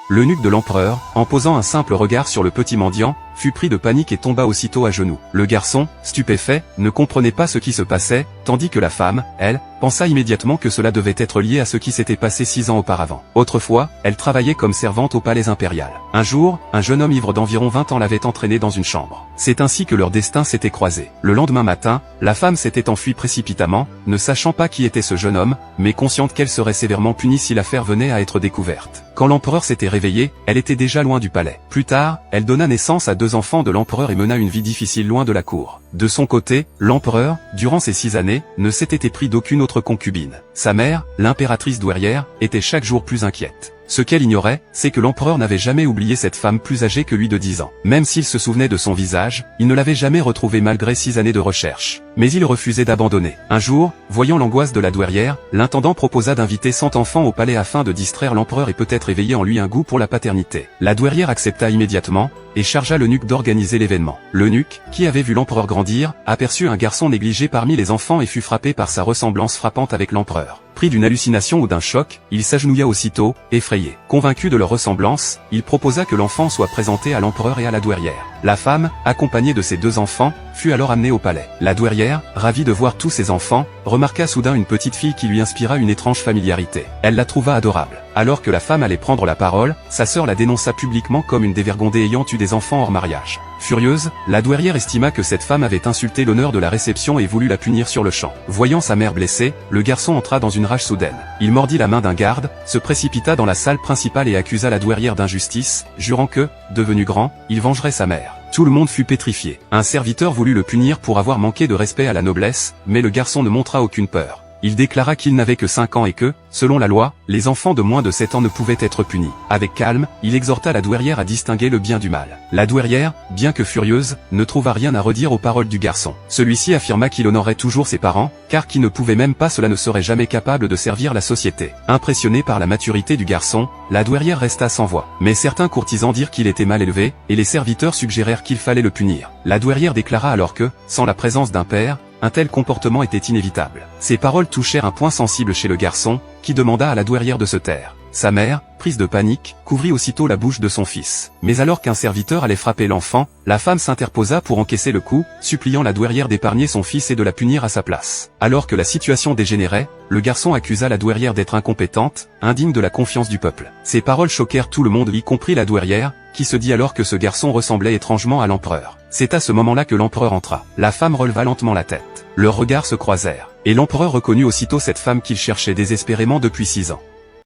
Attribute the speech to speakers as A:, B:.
A: L'eunuque de l'empereur, en posant un simple regard sur le petit mendiant, fut pris de panique et tomba aussitôt à genoux. Le garçon, stupéfait, ne comprenait pas ce qui se passait, tandis que la femme, elle, pensa immédiatement que cela devait être lié à ce qui s'était passé 6 ans auparavant. Autrefois, elle travaillait comme servante au palais impérial. Un jour, un jeune homme ivre d'environ 20 ans l'avait entraîné dans une chambre. C'est ainsi que leurs destins s'étaient croisés. Le lendemain matin, la femme s'était enfuie précipitamment, ne sachant pas qui était ce jeune homme, mais consciente qu'elle serait sévèrement punie si l'affaire venait à être découverte. Quand l'empereur s'était réveillé, elle était déjà loin du palais. Plus tard, elle donna naissance à 2 enfants de l'empereur et mena une vie difficile loin de la cour. De son côté, l'empereur, durant ces 6 années, ne s'était épris d'aucune autre concubine. Sa mère, l'impératrice douairière, était chaque jour plus inquiète. Ce qu'elle ignorait, c'est que l'empereur n'avait jamais oublié cette femme plus âgée que lui de 10 ans. Même s'il se souvenait de son visage, il ne l'avait jamais retrouvée malgré 6 années de recherche. Mais il refusait d'abandonner. Un jour, voyant l'angoisse de la douairière, l'intendant proposa d'inviter 100 enfants au palais afin de distraire l'empereur et peut-être éveiller en lui un goût pour la paternité. La douairière accepta immédiatement, et chargea l'eunuque d'organiser l'événement. L'eunuque, qui avait vu l'empereur grandir, aperçut un garçon négligé parmi les enfants et fut frappé par sa ressemblance frappante avec l'empereur. Pris d'une hallucination ou d'un choc, il s'agenouilla aussitôt, effrayé. Convaincu de leur ressemblance, il proposa que l'enfant soit présenté à l'empereur et à la douairière. La femme, accompagnée de ses 2 enfants, fut alors amenée au palais. La douairière, ravie de voir tous ses enfants, remarqua soudain une petite fille qui lui inspira une étrange familiarité. Elle la trouva adorable. Alors que la femme allait prendre la parole, sa sœur la dénonça publiquement comme une dévergondée ayant eu des enfants hors mariage. Furieuse, la douairière estima que cette femme avait insulté l'honneur de la réception et voulut la punir sur le champ. Voyant sa mère blessée, le garçon entra dans une rage soudaine. Il mordit la main d'un garde, se précipita dans la salle principale et accusa la douairière d'injustice, jurant que, devenu grand, il vengerait sa mère. Tout le monde fut pétrifié. Un serviteur voulut le punir pour avoir manqué de respect à la noblesse, mais le garçon ne montra aucune peur. Il déclara qu'il n'avait que 5 ans et que, selon la loi, les enfants de moins de 7 ans ne pouvaient être punis. Avec calme, il exhorta la douairière à distinguer le bien du mal. La douairière, bien que furieuse, ne trouva rien à redire aux paroles du garçon. Celui-ci affirma qu'il honorait toujours ses parents, car qui ne pouvait même pas cela ne serait jamais capable de servir la société. Impressionnée par la maturité du garçon, la douairière resta sans voix. Mais certains courtisans dirent qu'il était mal élevé, et les serviteurs suggérèrent qu'il fallait le punir. La douairière déclara alors que, sans la présence d'un père, un tel comportement était inévitable. Ces paroles touchèrent un point sensible chez le garçon, qui demanda à la douairière de se taire. Sa mère, prise de panique, couvrit aussitôt la bouche de son fils. Mais alors qu'un serviteur allait frapper l'enfant, la femme s'interposa pour encaisser le coup, suppliant la douairière d'épargner son fils et de la punir à sa place. Alors que la situation dégénérait, le garçon accusa la douairière d'être incompétente, indigne de la confiance du peuple. Ces paroles choquèrent tout le monde, y compris la douairière, qui se dit alors que ce garçon ressemblait étrangement à l'empereur. C'est à ce moment-là que l'empereur entra. La femme releva lentement la tête. Leurs regards se croisèrent, et l'empereur reconnut aussitôt cette femme qu'il cherchait désespérément depuis 6 ans.